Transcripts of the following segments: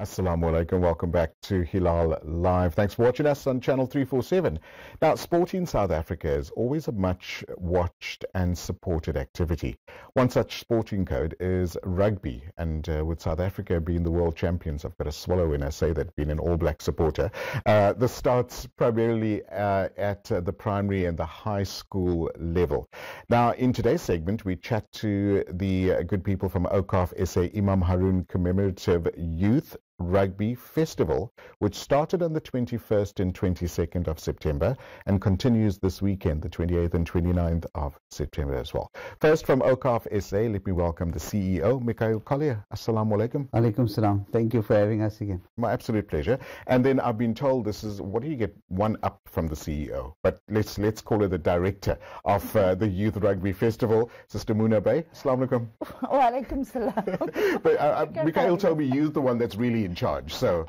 Assalamu alaikum. Welcome back to Hilaal Live. Thanks for watching us on Channel 347. Now, sport in South Africa is always a much watched and supported activity. One such sporting code is rugby, and with South Africa being the world champions, I've got to swallow when I say that, being an All Black supporter. This starts primarily at the primary and the high school level. Now, in today's segment, we chat to the good people from Awqaf SA Imam Haron Commemorative Youth Rugby Festival, which started on the 21st and 22nd of September and continues this weekend, the 28th and 29th of September as well. First, from Awqaf SA, let me welcome the CEO, Mikhail Collier. Assalamu alaikum. Alaikum salam. Thank you for having us again. My absolute pleasure. And then I've been told this is, what do you get, one up from the CEO? But let's call her the director of the Youth Rugby Festival, Sister Muna Bey. Assalamu alaikum. Wa alaikum salam. But Mikhail told me you're the one that's really in charge. So,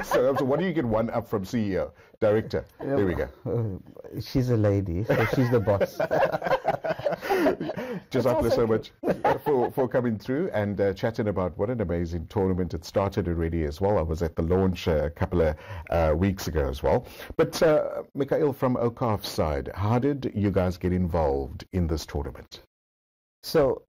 so what do you get one up from CEO? Director. There we go. She's a lady, so she's the boss. Jazakallah so much for coming through and chatting about what an amazing tournament. It started already as well. I was at the launch a couple of weeks ago as well. But Mikhail, from Awqaf's side, how did you guys get involved in this tournament? So,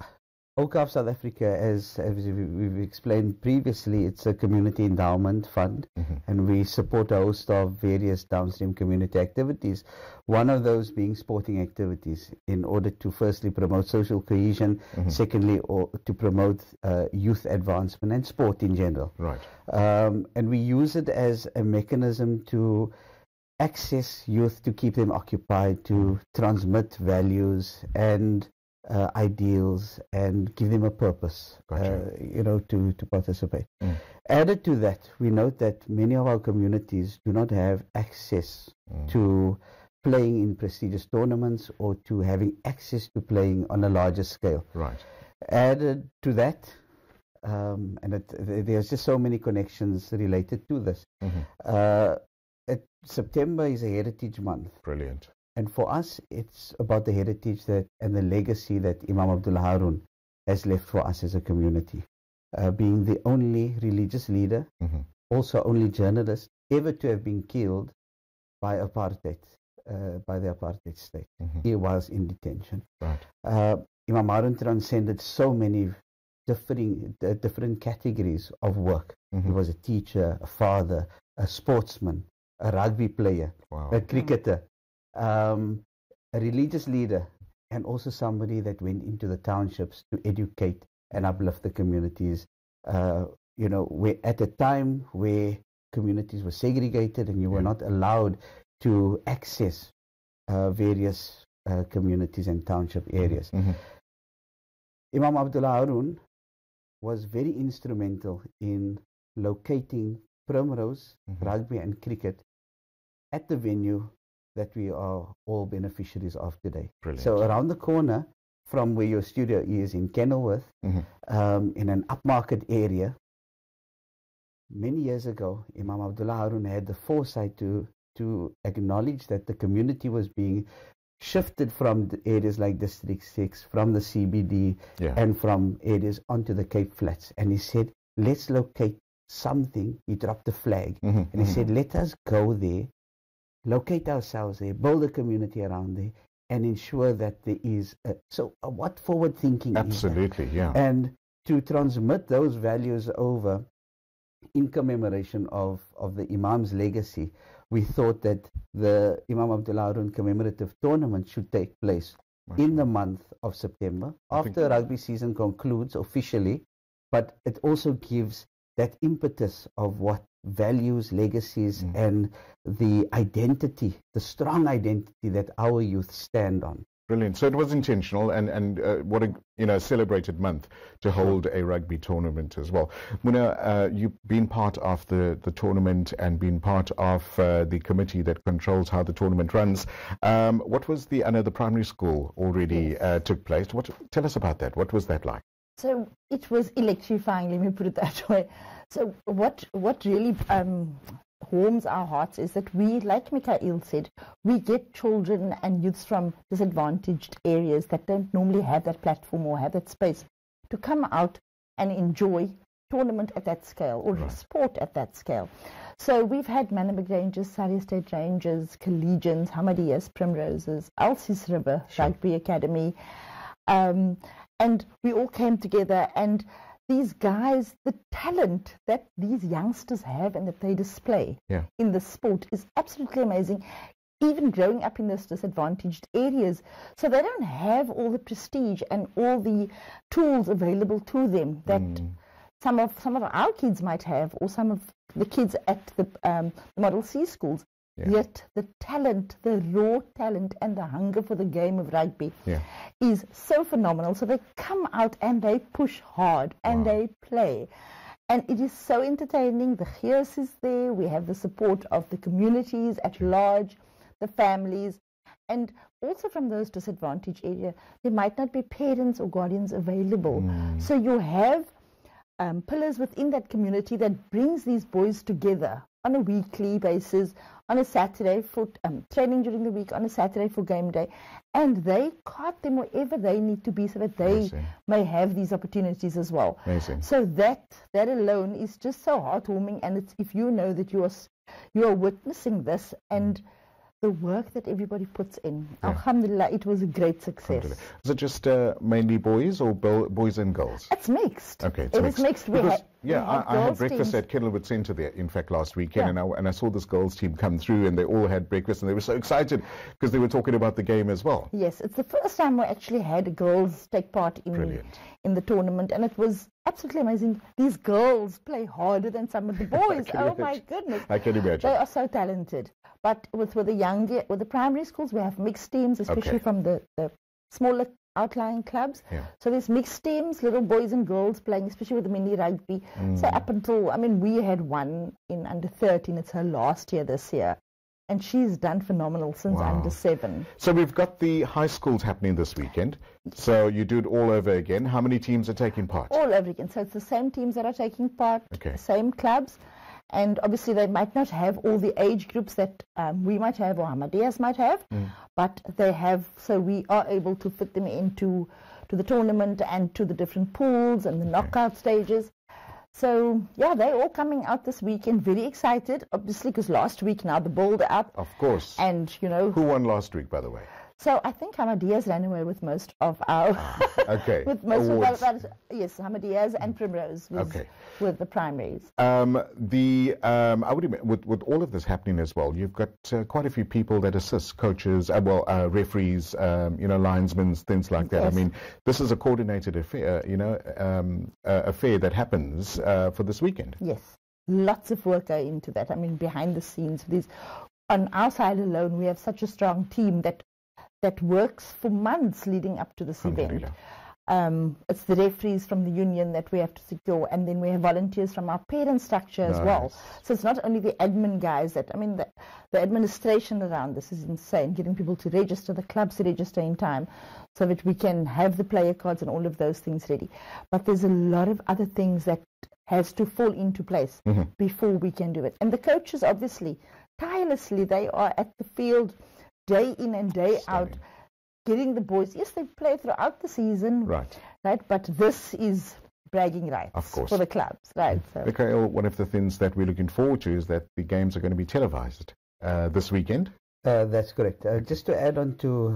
Awqaf South Africa, as we've explained previously, it's a community endowment fund, and we support a host of various downstream community activities, one of those being sporting activities, in order to firstly promote social cohesion, secondly to promote youth advancement and sport in general. Right. And we use it as a mechanism to access youth, to keep them occupied, to transmit values and ideals, and give them a purpose, to participate. Added to that, we note that many of our communities do not have access to playing in prestigious tournaments or to having access to playing on a larger scale. Right. Added to that, there's just so many connections related to this. September is a heritage month. Brilliant. And for us, it's about the heritage and the legacy that Imam Abdullah Haron has left for us as a community. Being the only religious leader, also only journalist ever to have been killed by apartheid, by the apartheid state. He was in detention. Right. Imam Haron transcended so many different categories of work. He was a teacher, a father, a sportsman, a rugby player, a cricketer. A religious leader, and also somebody that went into the townships to educate and uplift the communities. Where at a time where communities were segregated and you were not allowed to access various communities and township areas. Imam Abdullah Haron was very instrumental in locating Primrose, rugby and cricket at the venue that we are all beneficiaries of today. Brilliant. So around the corner from where your studio is in Kenilworth, in an upmarket area, many years ago, Imam Abdullah Haron had the foresight to acknowledge that the community was being shifted from the areas like District 6, from the CBD, and from areas onto the Cape Flats. And he said, let's locate something. He dropped the flag, and he said, let us go there, locate ourselves there, build a community around there, and ensure that there is what forward thinking absolutely is that? Yeah. And to transmit those values over in commemoration of the Imam's legacy, we thought that the Imam Abdullah Haron Commemorative Tournament should take place in the month of September, after rugby season concludes officially, but it also gives that impetus of what values, legacies, and the identity, the strong identity that our youth stand on. Brilliant. So it was intentional, and what a celebrated month to hold a rugby tournament as well. Muna, you've been part of the tournament and been part of the committee that controls how the tournament runs. What was the primary school already took place? Tell us about that. What was that like? So it was electrifying, let me put it that way. So what really warms our hearts is that we, like Mikhail said, we get children and youths from disadvantaged areas that don't normally have that platform or have that space to come out and enjoy tournament at that scale or Right. sport at that scale. So we've had Manenberg Rangers, Surrey State Rangers, Collegians, Hamadias, Primroses, Alces River Rugby Academy, and we all came together, and these guys, the talent that these youngsters have and that they display in the sport is absolutely amazing, even growing up in those disadvantaged areas. So they don't have all the prestige and all the tools available to them that some of our kids might have, or some of the kids at the Model C schools. Yet the talent, the raw talent and the hunger for the game of rugby is so phenomenal. So they come out and they push hard and they play. And it is so entertaining. The Gears is there. We have the support of the communities at large, the families. And also from those disadvantaged areas, there might not be parents or guardians available. So you have pillars within that community that brings these boys together on a weekly basis, on a Saturday for training during the week, on a Saturday for game day, and they cart them wherever they need to be so that they may have these opportunities as well. Amazing. So that alone is just so heartwarming, and it's, if you know that you are witnessing this and the work that everybody puts in. Alhamdulillah, it was a great success. Is it just mainly boys or boys and girls? It's mixed. Okay, it is mixed. I had breakfast at Kenilworth Centre there, in fact, last weekend, and I saw this girls team come through, and they all had breakfast, and they were so excited because they were talking about the game as well. Yes, it's the first time we actually had girls take part in the tournament, and it was absolutely amazing. These girls play harder than some of the boys. Oh my goodness! I can imagine. They are so talented. But with the primary schools, we have mixed teams, especially from the smaller outlying clubs. So there's mixed teams, little boys and girls playing, especially with the mini rugby. So up until, we had one in under 13. It's her last year this year. And she's done phenomenal since under 7. So we've got the high schools happening this weekend. So you do it all over again. How many teams are taking part? All over again. So it's the same teams that are taking part, same clubs. And obviously they might not have all the age groups that we might have or Ahmadiyas might have, but they have, so we are able to fit them into the tournament and to the different pools and the knockout stages. So, they're all coming out this weekend, very excited, obviously, because last week now the ball up. Of course. And, Who won last week, by the way? So I think Ahmadiyas ran away with most of our with most awards. of our, yes, Ahmadiyas and Primrose with the primaries. I would imagine with all of this happening as well, you've got quite a few people that assist, coaches, referees, linesmen, things like that. Yes. This is a coordinated affair, affair that happens for this weekend. Yes, lots of work go into that. Behind the scenes, on our side alone, we have such a strong team that works for months leading up to this event. It's the referees from the union that we have to secure, and then we have volunteers from our parent structure as well. So it's not only the admin guys the administration around this is insane, getting people to register, the clubs to register in time so that we can have the player cards and all of those things ready. But there's a lot of other things that has to fall into place before we can do it. And the coaches, obviously, tirelessly, they are at the field day in and day out, getting the boys. Yes, they play throughout the season, right? But this is bragging rights, of course, for the clubs, right? So, Mikhail, one of the things that we're looking forward to is that the games are going to be televised this weekend. That's correct. Just to add on to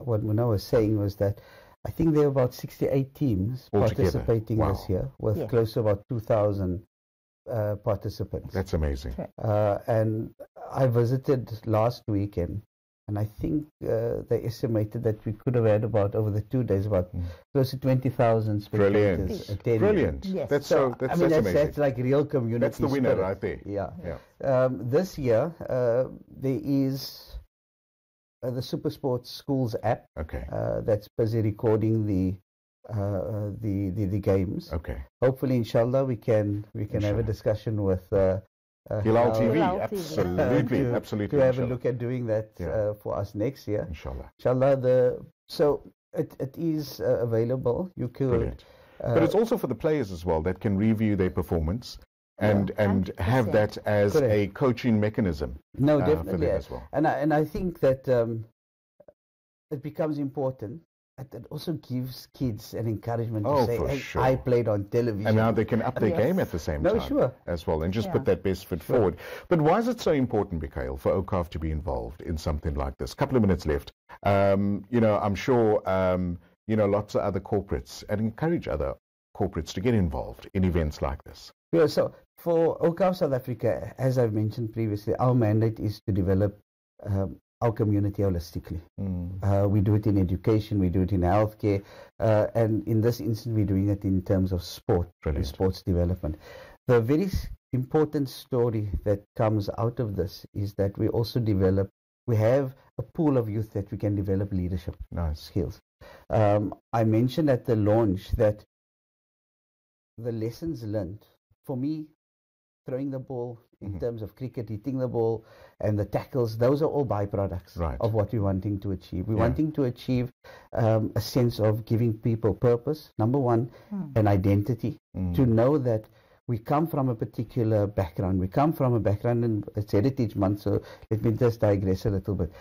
what Muna was saying, was that I think there are about 68 teams participating this year, with close to about 2,000 participants. That's amazing. And I visited last weekend, and I think they estimated that we could have had about, over the 2 days, about close to 20,000 spectators attending. Brilliant. Yes. That's that's amazing. That's like real community. That's the winner right there. Yeah. This year there is the Super Sports Schools app. That's busy recording the games. Hopefully, inshallah, we can have a discussion with Hilaal TV. Absolutely. To have a look at doing that for us next year. Inshallah. So it is available. You could. But it's also for the players as well that can review their performance and have that as a coaching mechanism. No, definitely for them as well. And I think that it becomes important it also gives kids an encouragement Oh, to say, for hey, sure. I played on television. And now they can up their game at the same time sure. as well, and just put that best foot forward. But why is it so important, Mikhail, for Awqaf to be involved in something like this? Couple of minutes left. You know, I'm sure, you know, lots of other corporates, and encourage other corporates to get involved in events like this. Yeah, so for Awqaf South Africa, as I've mentioned previously, our mandate is to develop our community holistically. We do it in education, we do it in healthcare, and in this instance, we're doing it in terms of sport and sports development. The very important story that comes out of this is that we also we have a pool of youth that we can develop leadership skills. I mentioned at the launch that the lessons learned, for me, throwing the ball in terms of cricket, hitting the ball and the tackles, those are all byproducts of what we're wanting to achieve. We're wanting to achieve a sense of giving people purpose, number one, an identity, to know that we come from a particular background. We come from a background, and it's Heritage Month, so let me just digress a little bit.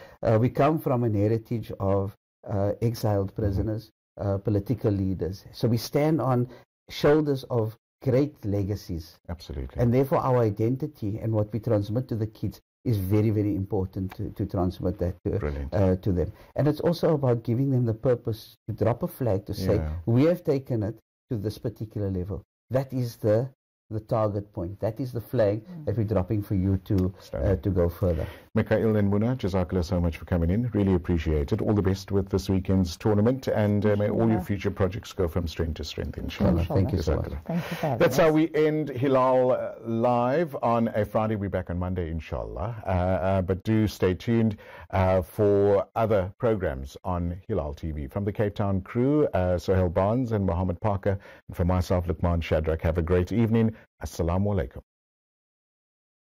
We come from an heritage of exiled prisoners, political leaders. So we stand on shoulders of great legacies. Absolutely. And therefore our identity and what we transmit to the kids is very, very important to transmit that to them. And it's also about giving them the purpose to drop a flag to say, we have taken it to this particular level. That is the target point. That is the flag that we're dropping for you to go further. Mikhail and Muna, Jazakallah so much for coming in. Really appreciate it. All the best with this weekend's tournament, and may all your future projects go from strength to strength, inshallah. Thank you so much. Thank you for That's how we end Hilaal Live on a Friday. We're back on Monday, inshallah. But do stay tuned for other programs on Hilaal TV. From the Cape Town crew, Sohail Barnes and Mohammed Parker, and for myself, Luqman Shadrack, have a great evening. Assalamu alaikum.